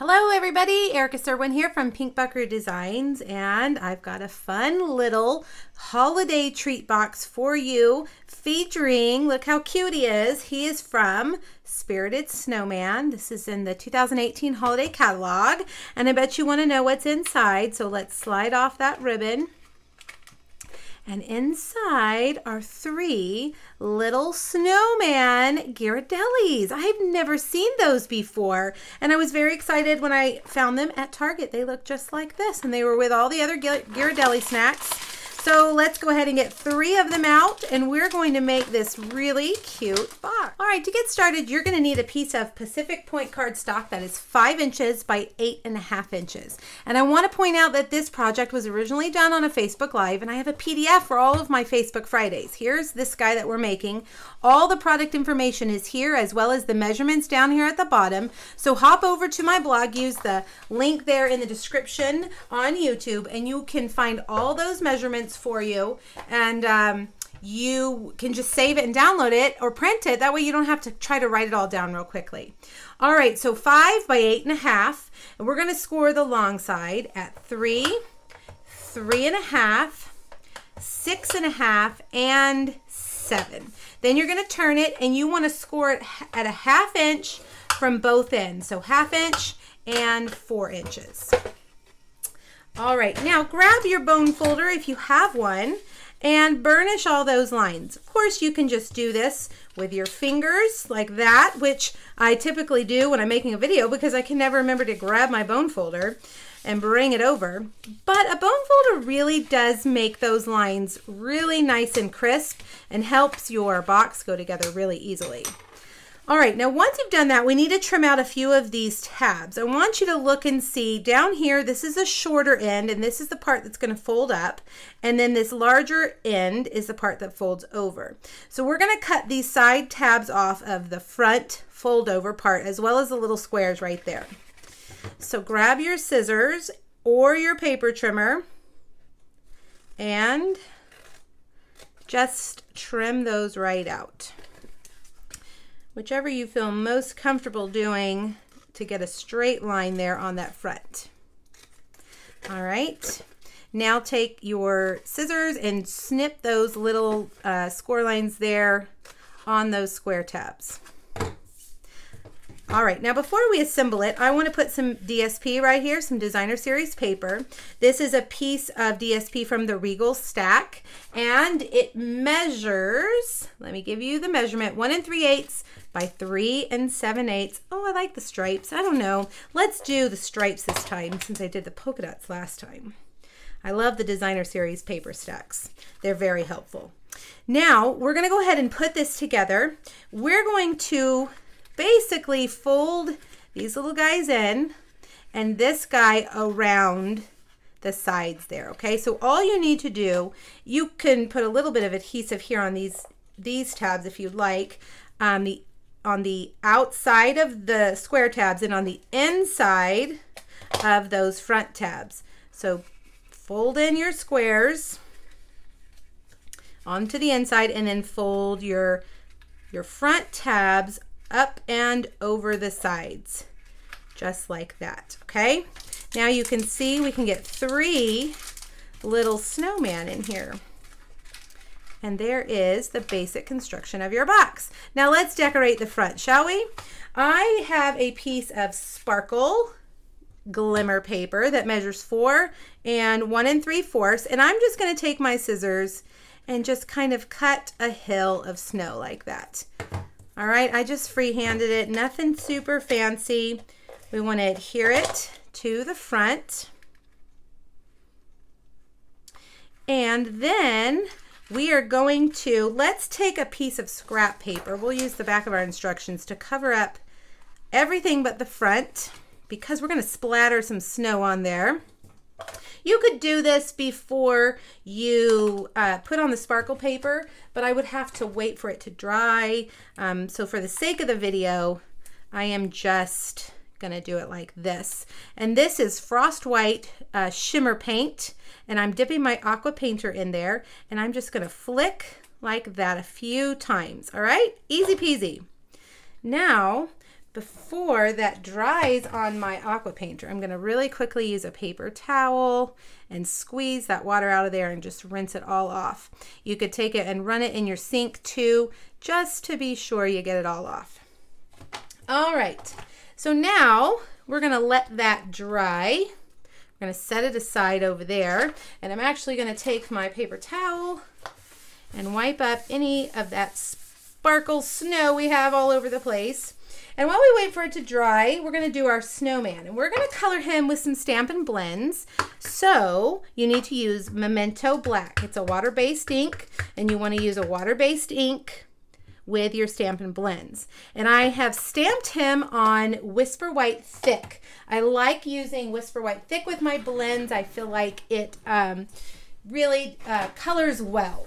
Hello everybody, Erica Serwin here from Pink Buckaroo Designs, and I've got a fun little holiday treat box for you featuring, look how cute he is. He is from Spirited Snowman. This is in the 2018 holiday catalog, and I bet you want to know what's inside, so let's slide off that ribbon. And inside are 3 little snowman Ghiradellis. I've never seen those before. And I was very excited when I found them at Target. They look just like this. And they were with all the other Ghiradelli snacks. So let's go ahead and get 3 of them out. And we're going to make this really cute box. All right, to get started, you're going to need a piece of Pacific Point cardstock that is 5 inches by 8.5 inches. And I want to point out that this project was originally done on a Facebook Live, and I have a PDF for all of my Facebook Fridays. Here's this guy that we're making. All the product information is here, as well as the measurements down here at the bottom. So hop over to my blog, use the link there in the description on YouTube, and you can find all those measurements for you, and you can just save it and download it or print it. That way you don't have to try to write it all down real quickly. All right, so 5 by 8.5, and we're going to score the long side at 3, 3.5, 6.5, and 7. Then you're going to turn it, and you want to score it at a 1/2 inch from both ends. So 1/2 inch and 4 inches. All right, now grab your bone folder if you have one and burnish all those lines. Of course, you can just do this with your fingers like that, which I typically do when I'm making a video because I can never remember to grab my bone folder and bring it over. But a bone folder really does make those lines really nice and crisp and helps your box go together really easily. All right, now once you've done that, we need to trim out a few of these tabs. I want you to look and see down here, this is a shorter end, and this is the part that's going to fold up, and then this larger end is the part that folds over. So we're going to cut these side tabs off of the front fold over part, as well as the little squares right there. So grab your scissors or your paper trimmer and just trim those right out. Whichever you feel most comfortable doing to get a straight line there on that front. All right, now take your scissors and snip those little score lines there on those square tabs. All right, now before we assemble it, I want to put some DSP right here, some designer series paper. This is a piece of DSP from the Regal stack, and it measures, let me give you the measurement, 1 3/8 by 3 7/8. Oh, I like the stripes. I don't know. Let's do the stripes this time since I did the polka dots last time. I love the designer series paper stacks. They're very helpful. Now, we're going to go ahead and put this together. We're going to basically fold these little guys in and this guy around the sides there, okay? So all you need to do, you can put a little bit of adhesive here on these tabs if you'd like, on the outside of the square tabs and on the inside of those front tabs. So fold in your squares onto the inside and then fold your front tabs up and over the sides, just like that, okay? Now you can see we can get 3 little snowman in here. And there is the basic construction of your box. Now let's decorate the front, shall we? I have a piece of sparkle glimmer paper that measures 4 and 1 3/4, and I'm just gonna take my scissors and just kind of cut a hill of snow like that. All right, I just free-handed it, nothing super fancy. We want to adhere it to the front. And then we are going to, let's take a piece of scrap paper. We'll use the back of our instructions to cover up everything but the front because we're going to splatter some snow on there. You could do this before you put on the sparkle paper, but I would have to wait for it to dry. So for the sake of the video, I am just gonna do it like this. And this is Frost White shimmer paint, and I'm dipping my aqua painter in there, and I'm just gonna flick like that a few times, all right? Easy peasy. Now, before that dries on my aqua painter, I'm going to really quickly use a paper towel and squeeze that water out of there and just rinse it all off. You could take it and run it in your sink too, just to be sure you get it all off. All right, so now we're going to let that dry. We're going to set it aside over there, and I'm actually going to take my paper towel and wipe up any of that sparkle snow we have all over the place. And while we wait for it to dry, we're going to do our snowman, and we're going to color him with some Stampin' Blends. So you need to use Memento Black. It's a water-based ink, and you want to use a water-based ink with your Stampin' Blends. And I have stamped him on Whisper White Thick. I like using Whisper White Thick with my blends. I feel like it really colors well.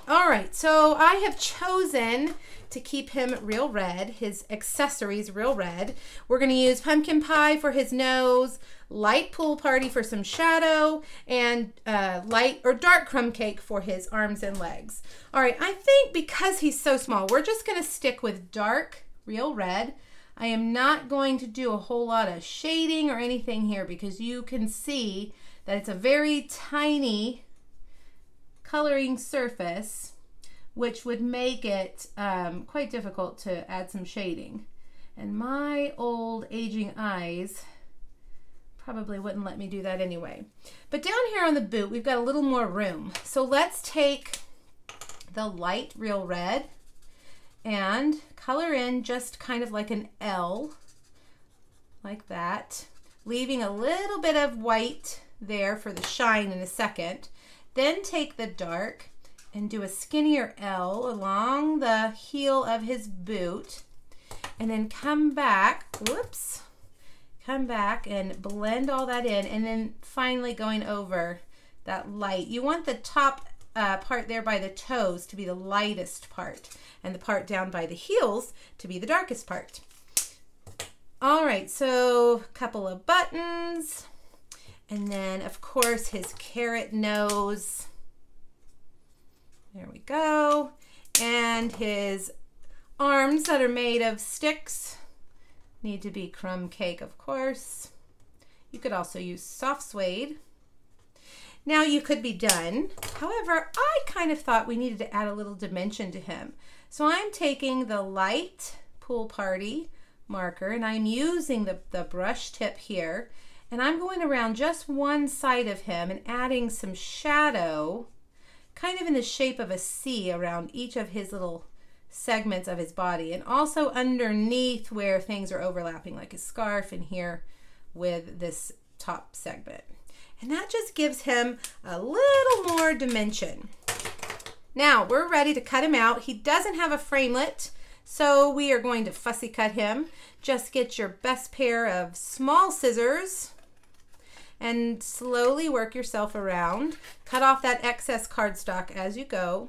All right, so I have chosen to keep him real red, his accessories real red. We're going to use Pumpkin Pie for his nose, Light Pool Party for some shadow, and light or dark crumb cake for his arms and legs. All right, I think because he's so small, we're just going to stick with dark real red. I am not going to do a whole lot of shading or anything here because you can see that it's a very tiny coloring surface, which would make it quite difficult to add some shading. And my old aging eyes probably wouldn't let me do that anyway. But down here on the boot, we've got a little more room. So let's take the light real red and color in just kind of like an L, like that, leaving a little bit of white there for the shine in a second. Then take the dark and do a skinnier L along the heel of his boot, and then come back, whoops, come back and blend all that in, and then finally going over that light. You want the top part there by the toes to be the lightest part, and the part down by the heels to be the darkest part. All right, so a couple of buttons, and then of course his carrot nose. There we go. And his arms that are made of sticks need to be crumb cake, of course. You could also use soft suede. Now you could be done. However, I kind of thought we needed to add a little dimension to him. So I'm taking the Light Pool Party marker, and I'm using the brush tip here, and I'm going around just one side of him and adding some shadow, kind of in the shape of a C around each of his little segments of his body, and also underneath where things are overlapping, like his scarf and here with this top segment. And that just gives him a little more dimension. Now we're ready to cut him out. He doesn't have a framelit, so we are going to fussy cut him. Just get your best pair of small scissors and slowly work yourself around. Cut off that excess cardstock as you go.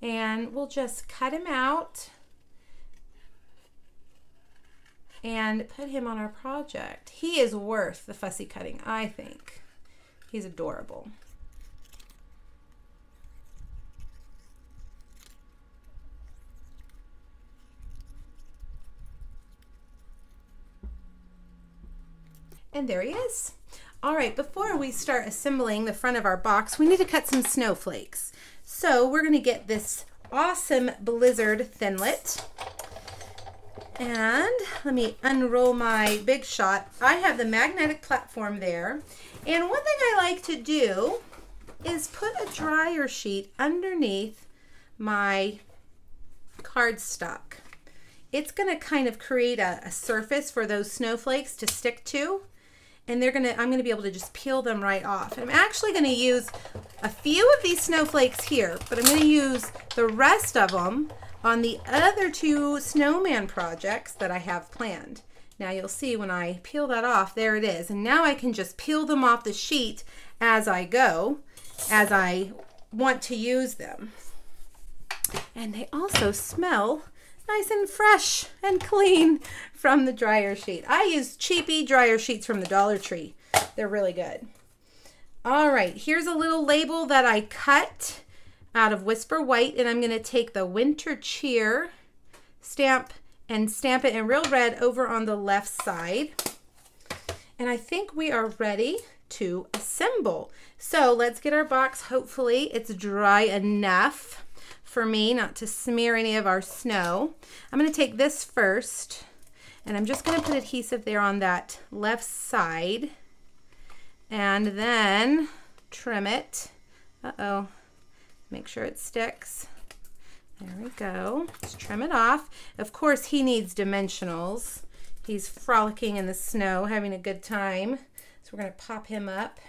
And we'll just cut him out and put him on our project. He is worth the fussy cutting, I think. He's adorable. And there he is. All right, before we start assembling the front of our box, we need to cut some snowflakes. So we're going to get this awesome Blizzard Thinlit. And let me unroll my Big Shot. I have the magnetic platform there. And one thing I like to do is put a dryer sheet underneath my cardstock. It's going to kind of create a surface for those snowflakes to stick to. And I'm going to be able to just peel them right off. I'm actually going to use a few of these snowflakes here, but I'm going to use the rest of them on the other two snowman projects that I have planned. Now you'll see when I peel that off, there it is. And now I can just peel them off the sheet as I go, as I want to use them. And they also smell nice and fresh and clean from the dryer sheet. I use cheapy dryer sheets from the Dollar Tree. They're really good. All right, here's a little label that I cut out of Whisper White, and I'm going to take the Winter Cheer stamp and stamp it in real red over on the left side. And I think we are ready to assemble. So let's get our box. Hopefully it's dry enough for me not to smear any of our snow. I'm going to take this first, and I'm just going to put adhesive there on that left side, and then trim it. Uh-oh. Make sure it sticks. There we go. Just trim it off. Of course, he needs dimensionals. He's frolicking in the snow, having a good time. So we're going to pop him up.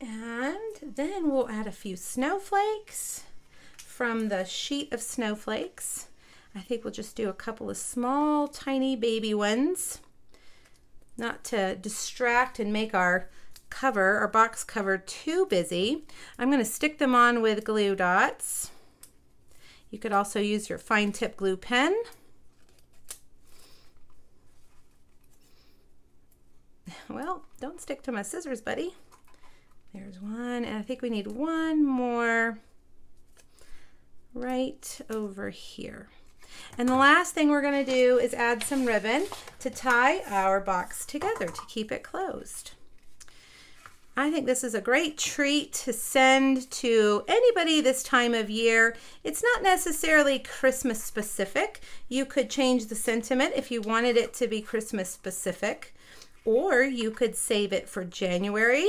And then we'll add a few snowflakes from the sheet of snowflakes. I think we'll just do a couple of small, tiny baby ones, not to distract and make our cover, our box cover, too busy. I'm going to stick them on with glue dots. You could also use your fine tip glue pen. Well, don't stick to my scissors, buddy. There's one, and I think we need one more right over here. And the last thing we're going to do is add some ribbon to tie our box together to keep it closed. I think this is a great treat to send to anybody this time of year. It's not necessarily Christmas specific. You could change the sentiment if you wanted it to be Christmas specific, or you could save it for January.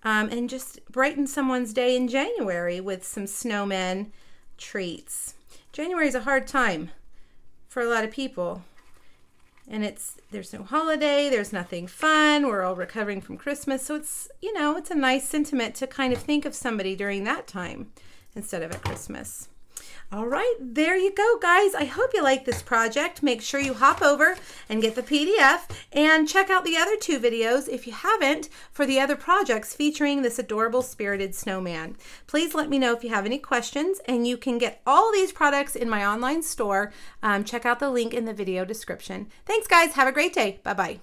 And just brighten someone's day in January with some snowman treats. January is a hard time for a lot of people. And there's no holiday, there's nothing fun, we're all recovering from Christmas. So it's, you know, it's a nice sentiment to kind of think of somebody during that time instead of at Christmas. All right, there you go, guys. I hope you like this project. Make sure you hop over and get the PDF and check out the other 2 videos if you haven't for the other projects featuring this adorable spirited snowman. Please let me know if you have any questions, and you can get all these products in my online store. Check out the link in the video description. Thanks, guys. Have a great day. Bye-bye.